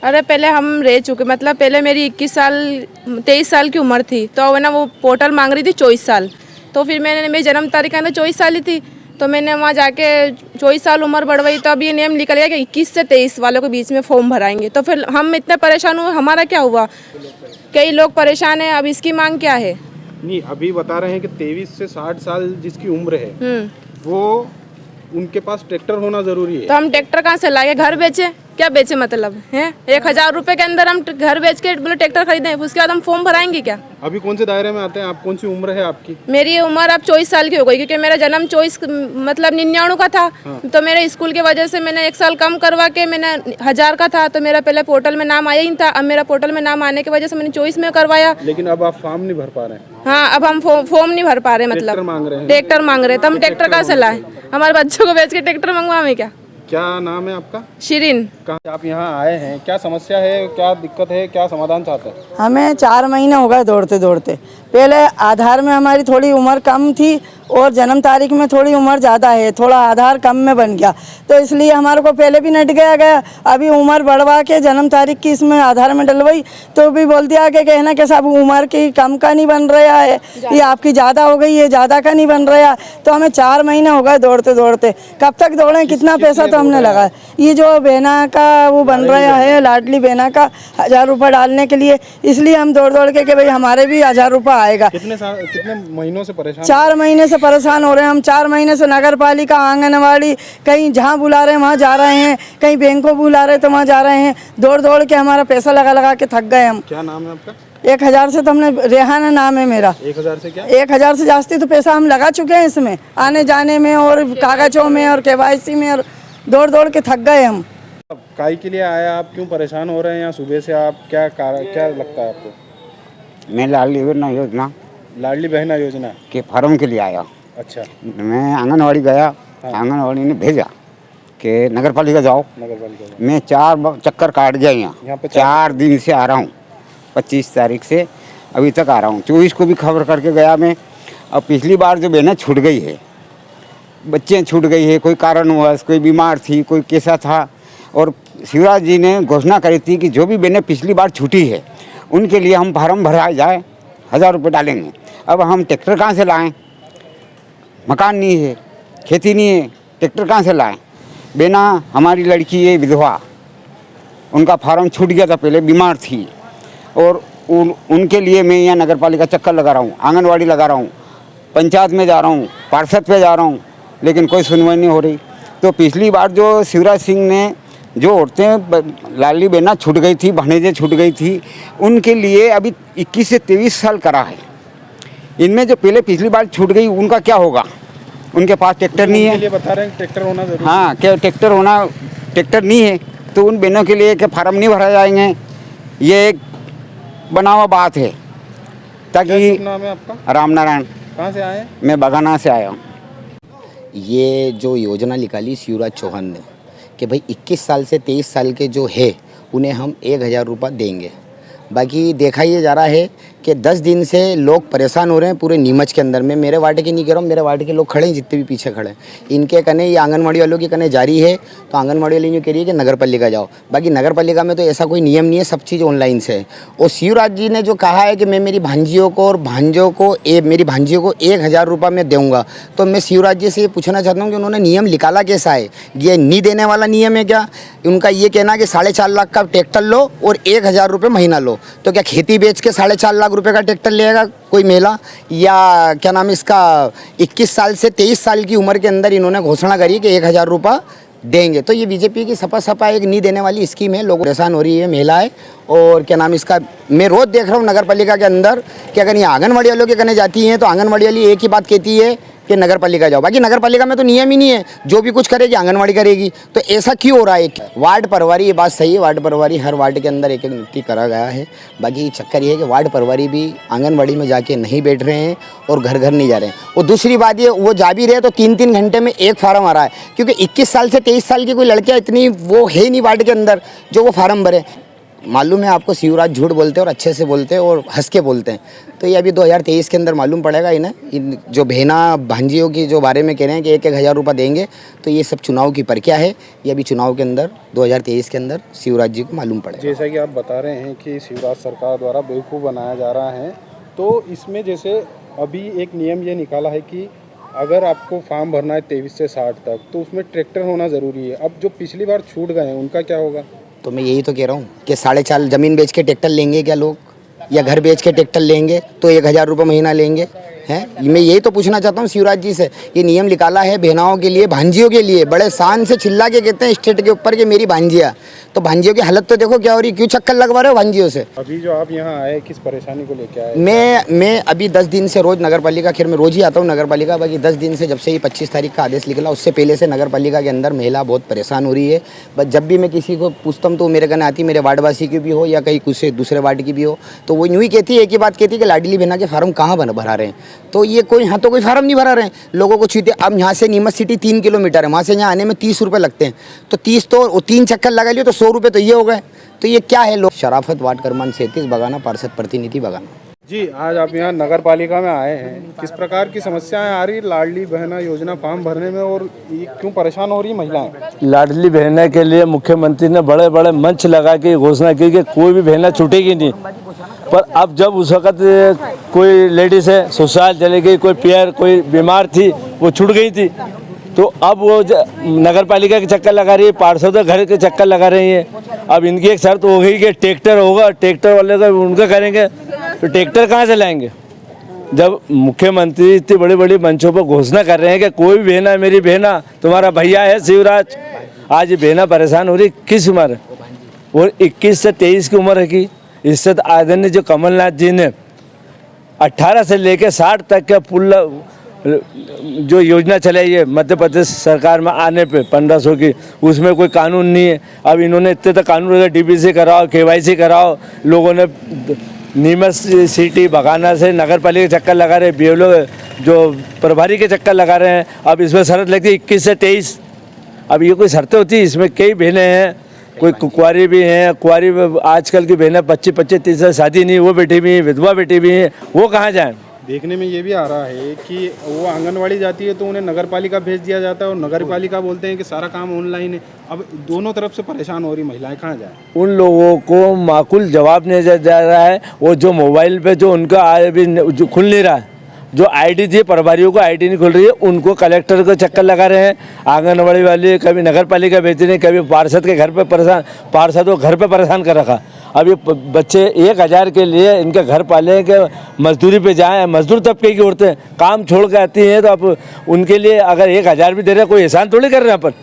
अरे पहले हम रह चुके, मतलब पहले मेरी 23 साल की उम्र थी, तो है ना वो पोर्टल मांग रही थी 24 साल। तो फिर मेरी जन्म तारीख के अंदर 24 साल ही थी, तो मैंने वहाँ जाके 24 साल उम्र बढ़वाई। तो अब ये नियम निकल गया कि 21 से 23 वालों के बीच में फॉर्म भराएंगे। तो फिर हम इतने परेशान हुए, हमारा क्या हुआ? कई लोग परेशान हैं। अब इसकी मांग क्या है? नहीं, अभी बता रहे हैं कि 23 से 60 साल जिसकी उम्र है वो उनके पास ट्रैक्टर होना जरूरी है। तो हम ट्रैक्टर कहाँ से लाए? घर बेचे? क्या बेचे मतलब है? 1,000 रुपए के अंदर हम घर बेच के बोले ट्रैक्टर खरीदें, उसके बाद हम फॉर्म भराएंगे क्या? अभी कौन से दायरे में आते हैं आप? कौन सी उम्र है आपकी? मेरी उम्र अब 24 साल की हो गई, क्योंकि मेरा जन्म 24 मतलब 99 का था। तो मेरे स्कूल की वजह से मैंने 1 साल कम करवा के मैंने 1000 का था, तो मेरा पहले पोर्टल में नाम आया ही था। अब मेरा पोर्टल में नाम आने की वजह से मैंने 24 में करवाया। लेकिन अब आप फॉर्म नहीं भर पा रहे हैं। हाँ, अब हम फॉर्म नहीं भर पा रहे, मतलब ट्रैक्टर मांग रहे हैं। ट्रैक्टर मांग रहे, तो हम ट्रैक्टर कहाँ से लाए? हमारे बच्चों को बेच के ट्रैक्टर मंगवाएं क्या? क्या नाम है आपका? शिरीन। कहाँ आप यहाँ आए हैं? क्या समस्या है, क्या दिक्कत है, क्या समाधान चाहते हैं? हमें 4 महीने हो गए दौड़ते दौड़ते। पहले आधार में हमारी थोड़ी उम्र कम थी और जन्म तारीख में थोड़ी उम्र ज़्यादा है, थोड़ा आधार कम में बन गया, तो इसलिए हमारे को पहले भी नट गया। अभी उम्र बढ़वा के जन्म तारीख की इसमें आधार में डलवाई, तो भी बोल दिया कि कहना कि साहब उम्र की कम का नहीं बन रहा है, ये आपकी ज़्यादा हो गई है, ज़्यादा का नहीं बन रहा। तो हमें 4 महीने हो गए दौड़ते दौड़ते। कब तक दौड़ें? कितना पैसा तो हमने लगाया। ये जो बहना का वो बन रहा है, लाडली बहना का 1000 रुपये डालने के लिए, इसलिए हम दौड़ दौड़ के कि भाई हमारे भी 1000 रुपये आएगा। कितने महीनों से परेशान? 4 महीने से परेशान हो रहे हैं हम। 4 महीने से नगर पालिका, आंगनवाड़ी, कहीं जहाँ बुला रहे हैं वहाँ जा रहे हैं, कहीं बैंक को बुला रहे तो वहाँ जा रहे हैं। दौड़ दौड़ के हमारा पैसा लगा लगा के थक गए हम। क्या नाम है आपका? 1000 से तो हमने, रेहाना नाम है मेरा। 1000 से क्या? 1000 से जास्ती तो पैसा हम लगा चुके हैं इसमें, आने जाने में और कागजों में और KYC में, और दौड़ दौड़ के थक गए हम। काई के लिए आया आप? क्यों परेशान हो रहे हैं यहाँ सुबह से आप? क्या लगता है आपको? मैं लाडली बहना योजना के फार्म के लिए आया। अच्छा। मैं आंगनवाड़ी गया। आंगनवाड़ी ने भेजा कि नगर पालिका जाओ। मैं 4 चक्कर काट गया यहाँ पे। 4 दिन से आ रहा हूँ, 25 तारीख से अभी तक आ रहा हूँ। 24 को भी खबर करके गया मैं। अब पिछली बार जो बहनें छूट गई है, बच्चे छूट गई है, कोई कारणवश, कोई बीमार थी, कोई कैसा था, और शिवराज जी ने घोषणा करी थी कि जो भी बहनें पिछली बार छूटी है उनके लिए हम फार्म भराए जाए, 1000 रुपये डालेंगे। अब हम ट्रैक्टर कहाँ से लाएं? मकान नहीं है, खेती नहीं है, ट्रैक्टर कहाँ से लाएं? बेना हमारी लड़की है विधवा, उनका फार्म छूट गया था, पहले बीमार थी, और उनके लिए मैं यहाँ नगर पालिका चक्कर लगा रहा हूँ, आंगनवाड़ी लगा रहा हूँ, पंचायत में जा रहा हूँ, पार्षद पे जा रहा हूँ, लेकिन कोई सुनवाई नहीं हो रही। तो पिछली बार जो शिवराज सिंह ने जो औरतें लाडली बहना छूट गई थी, भनेजे छूट गई थी, उनके लिए अभी 21 से 23 साल करा है। इनमें जो पहले पिछली बार छूट गई उनका क्या होगा? उनके पास ट्रैक्टर नहीं है। लिए बता रहे हैं ट्रैक्टर होना जरूरी। हाँ, क्या ट्रैक्टर नहीं है, तो उन बहनों के लिए क्या फार्म नहीं भरा जाएंगे? ये एक बना हुआ बात है। ताकि नाम है आपका? राम नारायण। कहाँ से आए? मैं बगाना से आया हूँ। ये जो योजना निकाली शिवराज चौहान ने कि भाई 21 साल से 23 साल के जो है उन्हें हम 1000 रुपये देंगे। बाकी देखा ये जा रहा है कि 10 दिन से लोग परेशान हो रहे हैं पूरे नीमच के अंदर में। मेरे वार्ड के नहीं कह रहा हूँ, मेरे वार्ड के लोग खड़े हैं, जितने भी पीछे खड़े हैं, इनके कने ये आंगनवाड़ी वालों के कने जारी है। तो आंगनवाड़ी वाली जो कह रही है कि नगर पालिका जाओ, बाकी नगर पालिका में तो ऐसा कोई नियम नहीं है, सब चीज़ ऑनलाइन से है। और शिवराज जी ने जो कहा है कि मैं मेरी भांजियों को और भांजों को मेरी भांजियों को 1000 रुपये में दूँगा, तो मैं शिवराज जी से ये पूछना चाहता हूँ कि उन्होंने नियम निकाला कैसा है? ये नहीं देने वाला नियम है क्या? उनका ये कहना है कि 4.5 लाख का ट्रैक्टर लो और 1000 रुपये महीना लो, तो क्या खेती बेच के 4.5 लाख रुपए का ट्रैक्टर लेगा कोई महिला? या क्या नाम है इसका, 21 साल से 23 साल की उम्र के अंदर इन्होंने घोषणा करी कि 1000 रुपये देंगे। तो ये बीजेपी की सपा एक नहीं देने वाली स्कीम है। लोग परेशान हो रही है, महिलाएं, और क्या नाम इसका, मैं रोज़ देख रहा हूँ नगर पालिका के अंदर कि अगर ये आंगनवाड़ी वालों के कहने जाती हैं तो आंगनवाड़ी वाली एक ही बात कहती है कि नगर पालिका जाओ। बाकी नगर पालिका में तो नियम ही नहीं है, जो भी कुछ करेगी आंगनवाड़ी करेगी। तो ऐसा क्यों हो रहा है? वार्ड प्रभारी, ये बात सही है, वार्ड प्रभारी हर वार्ड के अंदर एक नियुक्ति करा गया है। बाकी चक्कर ये है कि वार्ड प्रभारी भी आंगनवाड़ी में जाके नहीं बैठ रहे हैं और घर घर नहीं जा रहे हैं। और दूसरी बात ये, वो जा भी रहे तो 3-3 घंटे में एक फार्म आ रहा है, क्योंकि 21 साल से 23 साल की कोई लड़कियाँ इतनी वो है ही नहीं वार्ड के अंदर जो वो फार्म भरे। मालूम है आपको शिवराज झूठ बोलते हैं और अच्छे से बोलते हैं और हंस के बोलते हैं। तो ये अभी 2023 के अंदर मालूम पड़ेगा इन्हें, इन जो बहना भांजियों की जो बारे में कह रहे हैं कि 1-1 हज़ार रुपये देंगे, तो ये सब चुनाव की प्रक्रिया है। ये अभी चुनाव के अंदर 2023 के अंदर शिवराज जी को मालूम पड़ेगा। जैसा कि आप बता रहे हैं कि शिवराज सरकार द्वारा बेवकूफ़ बनाया जा रहा है, तो इसमें जैसे अभी एक नियम ये निकाला है कि अगर आपको फॉर्म भरना है 23 से 60 तक, तो उसमें ट्रैक्टर होना ज़रूरी है। अब जो पिछली बार छूट गए हैं उनका क्या होगा? तो मैं यही तो कह रहा हूँ कि 4.5 ज़मीन बेच के ट्रैक्टर लेंगे क्या लोग, या घर बेच के ट्रैक्टर लेंगे तो 1,000 रुपये महीना लेंगे हैं? मैं यही तो पूछना चाहता हूँ शिवराज जी से। ये नियम निकाला है बहनाओं के लिए, भांजियों के लिए, बड़े शान से चिल्ला के कहते हैं स्टेट के ऊपर कि मेरी भांजिया। तो भांजियों की हालत तो देखो क्या हो रही, क्यों चक्कर लगवा रहे हो भांजियों से? अभी जो आप यहाँ आए किस परेशानी को लेके आए? मैं अभी 10 दिन से रोज़ नगर पालिका, खैर मैं रोज़ ही आता हूँ नगर पालिका, बाकी 10 दिन से जब से ये 25 तारीख का आदेश निकला उससे पहले से नगर पालिका के अंदर महिला बहुत परेशान हो रही है। बस जब भी मैं किसी को पूछता हूँ तो मेरे कहने आती, मेरे वार्डवासी की भी हो या कहीं कुछ दूसरे वार्ड की भी हो, तो वो यूँ ही कहती है, एक ही बात कहती है कि लाडली बहना के फार्म कहाँ भरा रहे हैं। तो ये कोई यहाँ तो कोई फार्म नहीं भरा रहे हैं, लोगों को छूते। अब यहाँ से नीमच सिटी 3 किलोमीटर है, वहाँ से यहाँ आने में 30 रुपये लगते हैं, तो 30 तो 3 चक्कर लगा लिए तो 100 रुपये तो ये हो गए। तो ये क्या है लोग? शराफत वार्ड क्रमांक 37 बगाना, पार्षद प्रतिनिधि बगाना। जी, आज आप यहाँ नगर पालिका में आए हैं, किस प्रकार की समस्याएं आ रही लाडली बहना योजना फॉर्म भरने में और ये क्यों परेशान हो रही महिलाएं? लाडली बहना के लिए मुख्यमंत्री ने बड़े बड़े मंच लगा के घोषणा की कि कोई भी बहना छूटेगी नहीं, पर अब जब उस वक़्त कोई लेडीज़ है ससुराल चली गई, कोई पेयर कोई बीमार थी वो छूट गई थी, तो अब वो नगर पालिका के चक्कर लगा रही है, पार्षदों घर के चक्कर लगा रही है। अब इनकी एक शर्त हो गई कि ट्रैक्टर होगा, ट्रैक्टर वाले का उनका करेंगे, तो ट्रैक्टर कहाँ से लाएंगे? जब मुख्यमंत्री इतनी बड़ी बड़ी मंचों पर घोषणा कर रहे हैं कि कोई भी बहना मेरी बहना, तुम्हारा भैया है शिवराज, आज ये बहना परेशान हो रही किस उम्र है? और 21 से 23 की उम्र है कि इससे तो आदरणीय जो कमलनाथ जी ने 18 से लेकर 60 तक का पुल जो योजना चलाई है मध्य प्रदेश सरकार में आने पे 1500 की, उसमें कोई कानून नहीं है। अब इन्होंने इतने तक कानून डीबीसी कराओ, केवाईसी कराओ, लोगों ने नीमच सिटी बगाना से नगर पालिका चक्कर लगा रहे, बीएलओ जो प्रभारी के चक्कर लगा रहे हैं। अब इसमें शर्त लगती है 21 से 23। अब ये कोई शर्तें होती है? इसमें कई बहनें हैं, कोई कुंवारी भी हैं, कुंवारी आजकल की बहनें 25-25-30 साल शादी नहीं, वो बेटी भी हैं, विधवा बेटी भी हैं, वो कहाँ जाएँ? देखने में ये भी आ रहा है कि वो आंगनवाड़ी जाती है तो उन्हें नगर पालिका भेज दिया जाता है और नगर पालिका बोलते हैं कि सारा काम ऑनलाइन है। अब दोनों तरफ से परेशान हो रही महिलाएं, कहाँ जाए? उन लोगों को माकूल जवाब नहीं जा रहा है। वो जो मोबाइल पे जो उनका अभी जो खुल नहीं रहा है, जो आईडी थी प्रभारियों को आईडी नहीं खुल रही है, उनको कलेक्टर को चक्कर लगा रहे हैं। आंगनवाड़ी वाले कभी नगर पालिका भेज रहे हैं, कभी पार्षद के घर पे परेशान, पार्षद को घर पे परेशान कर रखा। अब ये बच्चे 1,000 के लिए इनके घर पाले के मजदूरी पे जाएं, मजदूर तबके की औरतें काम छोड़ के आती हैं, तो अब उनके लिए अगर 1,000 भी दे रहे हैं, कोई एहसान थोड़ी कर रहे हैं पर